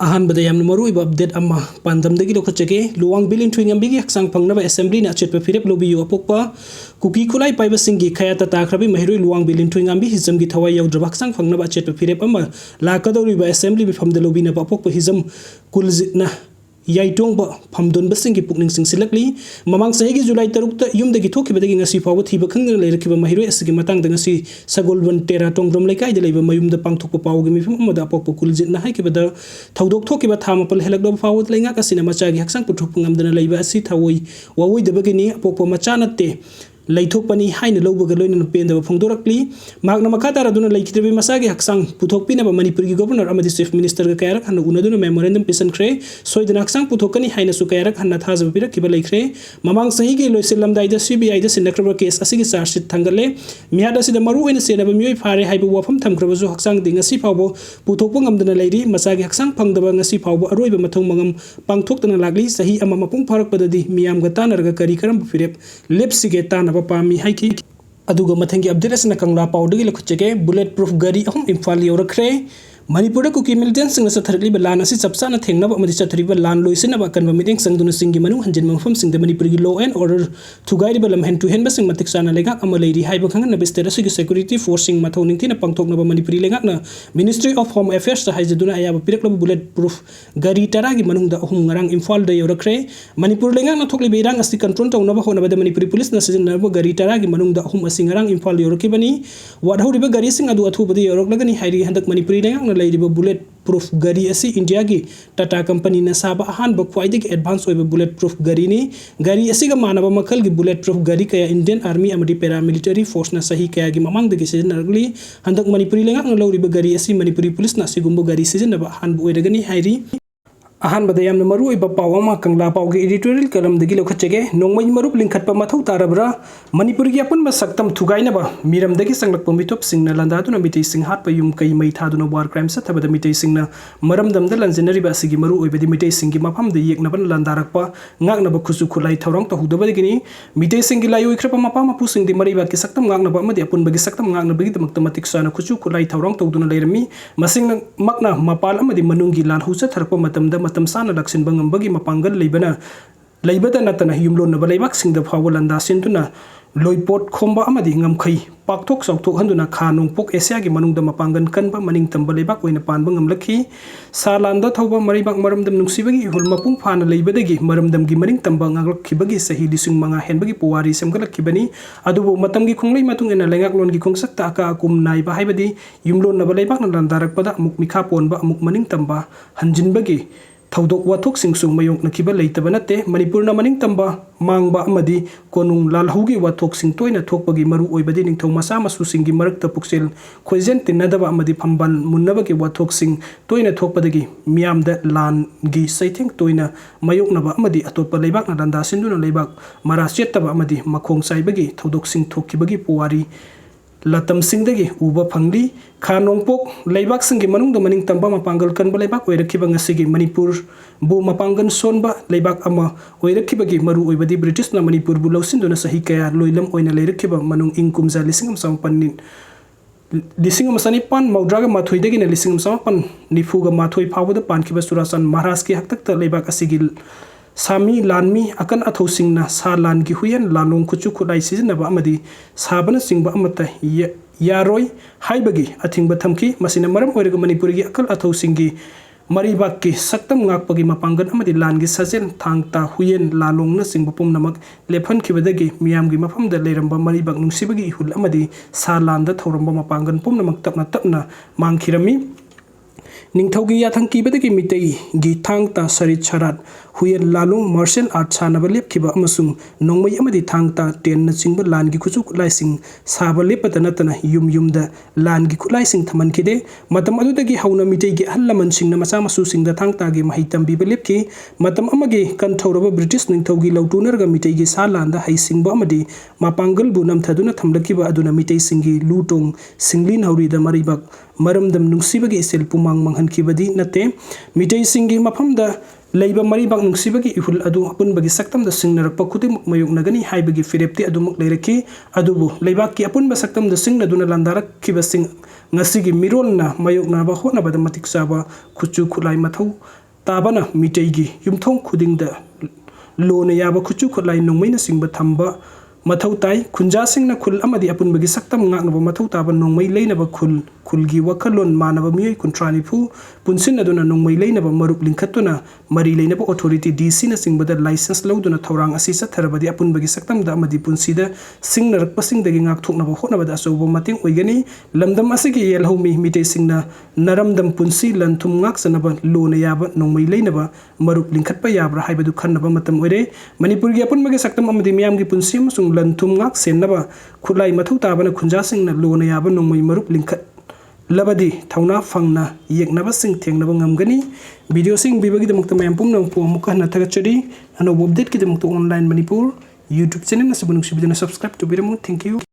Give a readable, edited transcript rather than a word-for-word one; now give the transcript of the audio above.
अहानबदा यामना मरुइबा update अमा पांदमदगी लोखचगे Luwang bill इंथुइंगंबिगी हक्सांग फंगनबा assembly ना अचेतपा फिरेप लोबियो अपोकपा cookie खुलाई पाइबसिंगी खयाता ताखरबी महिरुइ Luwang bill इंथुइंगंबी हिजमगी थवाई याउद्रबा हक्सांग फंगनबा अचेतपा फिरेप अमा लाकदौरिबा असेंबली बिफमदा लोबिनबा अपोकपा हिजम कुलजितना याइटोंगबा फमदोनबसिंगी पुकनिंग सिंगसिलकली ममांग सहीगी जुलाई 3 युमदगी थोखिबदगी ngasi फावो थिबा खंगना लेरखिबा महिरुइ असगी मतंगदा ngasi सगोलवन टेरा टोंग्रोम लेकाइदा लेबा मयुमदा पांगथोकपा पावगी मिफम अमदा अपोकपा कुलजितना हाइकिबदा थौदोक थोखिबा थामपल हेलकदो फावो लेंगा कसिना मचागी हक्सांग पुथुपंगमदना लेबा असि थवoi वावोइदबगिनी अपोकपा मचा नते लैथोपनी हाइन लौबगा लोइना पेंदबा फोंदोरकली मागना मखातार दुना लैखिद्रबी मसागी हक्सांग पुथोकपिनबा मणिपुरगी गवर्नर अमदि चीफ मिनिस्टर गा कायरक हन उनदुना मेमोरेंडम पिसनख्रे सोइदना हक्सांग पुथोकनी हाइन सु कायरक हन थाजब पिरखिबा लैख्रे ममांग सहीगी लोइसिलमदाइदा सीबीआई दा सिनख्रबा केस असिगी चार्जशीट थांगले मियाद असिदा मरु ओइना सेनबा मियोइ फारे हाइबा वाफम थमख्रबजु हक्सांग दिंगसी फावबो पुथोकपा ngamdana लेरि मसागी हक्सांग फंगदबा ngasi फावबो अरोइबा मथौ मंगम पांगथोकतना लागली सही अमा मपुंग फरकपददि मियामगा तानरगा करी करम फिरेप लेप्सिगे तान पामी हाइकी अदुगा मथंगी अपडेट असना कंगला पाउडगी लखुचगे बुलेट प्रूफ गाड़ी अहम इम्फाल यौरख्रे मणिपुर कुकी मिलिटेंट चथरलीब लान असी चपचाना थेंगनब अमदि चथरीब लान लोइसिनब अकनबा मिटेंग संगदुना सिंगी मनु हंजिन मंगफम सिंग मणिपुर की लॉ एंड ऑर्डर थुगाइब लमहेन तुहेन बसिंग मतिक साना लेगाक अमा लेरी हाइब खंगन बिस्टेर असुगी सिक्योरिटी फोर्सिंग मथौ निंगथिना पांगथोकनब मणिपुरी लेगाकना मिनिस्ट्री ऑफ होम अफेयर्स हाइजदुना अयाब पिरकलब बुलेट प्रूफ गाड़ी तरागी मनुंगदा अहुम ngarang इम्फाल दा यौरख्रे मणिपुर लेगाकना थोकलिब इरांग असि कंट्रोल तौनब होनबदा मणिपुरी पुलिस ना सिजनब गाड़ी तरागी मनुंगदा अहुम असि ngarang इम्फाल यौरखिबनी वाढौरिब गाड़ी सिंग अदु अथुबदि यौरखलगनी हाइरि हंदक मणिपुरी लेगाकना लेरिब बुलेट प्रूफ गाड़ी असी इंडिया की टाटा कंपनी ना साबा अहान बक्वाइदे के एडवांस ओइब बुलेट प्रूफ गाड़ी नी गाड़ी असी का मानव मखल की बुलेट प्रूफ गाड़ी कया इंडियन आर्मी अमदी पैरामिलिटरी फोर्स ना सही कया की ममांग दगी सिजनरगली हंदक मणिपुरी लेंगा लौरिब गाड़ी असी मणिपुरी पुलिस ना सिगुंबो गाड़ी सिजनब अहान ओइरगनी हाइरी अहान बदयाम मरु ओइब पावमा कंगला पावगे एडिटोरियल कलम दगी लखचगे नोंगमै मरुप लिंखटपा मथौ तारबरा मणिपुर की अपन सकतम थुगाइनबा मिरम दगी संगलक मिटोप सिंगना लंदादुना मिटै सिंग हात पयुम कै मै थादुना वार क्राइम सथबद मिटै सिंगना मरमदमदा लंजनरिबा असिगी मरु ओइबदि मिटै सिंगी मफमद येकनबन लंदारकपा ngaknaba खुसु खुलाई थौरंग तहुदबदगिनी मिटै सिंगी लायोइ ख्रपा मपा मपु सिंगदि मरिबा की सकतम ngaknaba amadi apunbagi saktam ngaknabagi damakta matik sana खुसु खुलाई थौरंग तौदुना लेरमी मसिंग मकना मपाल amadi manungi lan husa थरकपा मतमदा मतम साना लक्सिन बंगंबगी मपांगल लेबदा नतना युमलोनबा लेबाक सिंगदा फाव लंदा सिंतुना लोइपोट खोंबा अमदी ngमखै पाकथोक सौथोक हंदुना खा नोंपोक एशिया की मनुंगदा मपांगन कनबा मनिंग तंबा लेबाक ओइना पानबा ngमलखि सालांदा थौबा मरिबाक मरमदम नुंसिबगी हुल मपुंग फाना लेबदगी मरमदम की मनिंग तंबा ngakलखिबगी सही लिसिंग मंगा हेनबगी पुवारी सेमगलखिबनी अदुबो मतमगी खुंगलै मतुंग एना लेंगाक लोनगी खुंगसक्ता का अकुम नाइबा हाइबदी युमलोनबा लेबाक ना लंदारकपदा अमुक मिखा पोनबा अमुक मनिंग तंबा हंजिनबगी थौदोक वाथोक सिंगसु मयोंकनखिबा लेतबा नते मणिपुरना मनिंग तंबा मांगबा अमदी कोनुंग लालहौगी वाथोक सिंग तोइना थोकबगी मरु ओइबदी निंगथौ मसा मसु सिंगी मरकता पुक्सेल खोइजेन तिन्नदबा अमदी फंबन मुन्नबगी वाथोक सिंग तोइना थोकपदगी मियामदा लानगी सैथेंग तोइना मयोंकनबा अमदी अतोपा लेबाकना लंदा सिंदुना लेबाक मरा चेत्तबा अमदी मखोंग साइबगी थौदोक सिंग थोकखिबगी पुवारी लतम सिंगदगी उबा फंगली खा नोंपोक लेबाक सिंगी मनुंग मनिंग तंबा मपांगल कनबा लेबाक ओइरखिबा ngasiगी मणिपुर बु मपांगन सोनबा लेबाक अमा ओइरखिबगी मरु ओइबदी ब्रिटिश ना मणिपुर बु लौसिंदुना सही कया लोइलम ओइना लेरखिबा मनुंग इंकुमजा लिसिंगम सामपन्नि लिसिंगम सनिपान मौद्रागा माथोइदगिना लिसिंगम सामपन निफुगा माथोइ फावदा पानखिबा सुरासन महाराज की हक्तक लेबाक असिगी सामी लानमी अकन अथौसिंगना सा लान की हुयन लालोंग खुचु खुलाई सिजनबा अमदी साबना सिंगबा अमता यारोय हाइबगी अथिंगबा थमकी मसिना मरम ओइरग मणिपुरगी अकल अथौसिंगी मरिबाक की सक्तम ngakpagi मपांगन अमदी लानगी सजेन थांगता हुयन लालोंगना सिंगबा पुमनमक लेफनखिबदगी मियामगी मफमदा लेरंबा मरिबाक नुंसिबगी हुल अमदी सा लानदा थौरंबा मपांगन पुमनमक तपना तपना मांगखिरमी निंगथौगी याथंग किबदगी मितै गी थांगता सरित सरात हुयन लालुंग मार्शल आर्ट सानबा लेपखिबा अमसुंग नोंमै अमदी थांगता टेन न चिंगबा लानगी खुचु खुलाइसिंग साबा लेपता नतना युम युमदा लानगी खुलाइसिंग थमनखिदे मतम अदुदगी हौना मितैगी अहलमन सिंगना मसा मसु सिंगदा थांगतागी महै तंबीबा लेपखि मतम अमगे कंथौरबा ब्रिटिश निंगथौगी लौटुनरगा मितैगी सा लानदा हैसिंगबा अमदी मापांगल बु नमथदुना थमलखिबा अदुना मितै सिंगी लुटोंग सिंगलिन हौरीदा मरिबाक मरमदम नुंसिबगी इसेल पुमांग मंगहनखिबदी नते मितै सिंगी मफमदा leiba mari bak nungsibagi ihul adu apunbagi saktamda singnarakpa khudimuk mayoknagani haibagi firepti adumuk leiraki adubu leibakki apunba saktamda singnaduna landarakkiba sing ngasigi mirolna mayoknaba honabada matik chaba khuchu khulai mathau tabana miteigi yumthong khudingda lona yaba khuchu khulai nongmaina singba thamba mathau tai khunja singna khul amadi apunbagi saktam ngaknaba mathau taba nongmai leinaba khulgi wakhalon manaba miyoi kuntrani phu punsin aduna nongmai leinaba marup lingkhatuna mari leinaba authority DC na singbada license lawduna thorang asi satharabadi apunbagi saktam da amadi punsida singnarak pasingdagi ngak thoknaba honabada asobo mating oigani lamdam asigi yelhomi mite singna naramdam punsi lanthum ngak sanaba lona yaba nongmai leinaba marup lingkhatpa yabra haibadu khannaba matam oire manipurgi apunbagi saktam amadi miyamgi punsi amasung lanthum ngak senaba khulai mathau tabana khunja singna lona yaba nongmai marup lingkhat labadi thauna fangna yeknaba sing thengnaba ngamgani video sing bibagi demukta mayam pumnang po muka na thagachari ano update ki demukta online manipur YouTube channel na sabunung sibidana subscribe to biramu. Thank you.